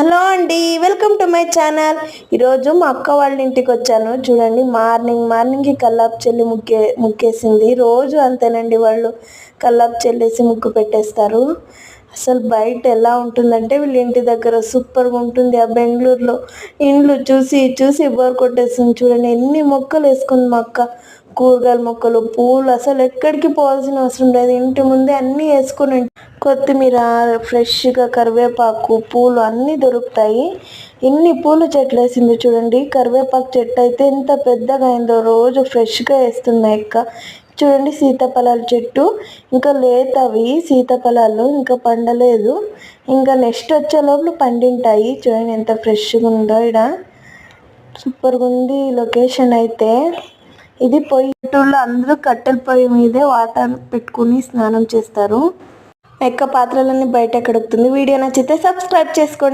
Hello అండి, welcome to my channel. ఈరోజు మా అక్క వాళ్ళ ఇంటికి వచ్చాను. చూడండి, మార్నింగ్కి కల్లాపు చెల్లి ముక్కేసింది. రోజు అంతేనండి, వాళ్ళు కల్లాపు చెల్లేసి ముగ్గు పెట్టేస్తారు. అసలు బయట ఎలా ఉంటుందంటే వీళ్ళ ఇంటి దగ్గర సూపర్గా ఉంటుంది. ఆ బెంగళూరులో ఇండ్లు చూసి చూసి బోర్ కొట్టేస్తుంది. చూడండి, ఎన్ని మొక్కలు వేసుకుంది మా అక్క. కూరగాయల మొక్కలు, పూలు, అసలు ఎక్కడికి పోవాల్సిన అవసరం లేదు. ఇంటి ముందే అన్నీ వేసుకుని, కొత్తిమీర, ఫ్రెష్గా కరివేపాకు, పూలు అన్నీ దొరుకుతాయి. ఎన్ని పూల చెట్లు వేసింది చూడండి. కరివేపాకు చెట్టు అయితే ఎంత పెద్దగా అయిందో, రోజు ఫ్రెష్గా వేస్తున్నాయి అక్క. చూడండి, సీతాఫలాల చెట్టు ఇంకా లేతవి సీతాఫలాలు ఇంకా పండలేదు. ఇంకా నెక్స్ట్ వచ్చే లోపల పండింటాయి. చూడండి ఎంత ఫ్రెష్గా ఉందో. ఇక్కడ సూపర్గా ఉంది లొకేషన్ అయితే. ఇది పొయ్యిలో అందరూ కట్టెల పొయ్యి మీదే వాటర్ పెట్టుకుని స్నానం చేస్తారు. ఎక్క పాత్రలన్నీ బయట కడుగుతుంది. వీడియో నచ్చితే సబ్స్క్రైబ్ చేసుకోండి.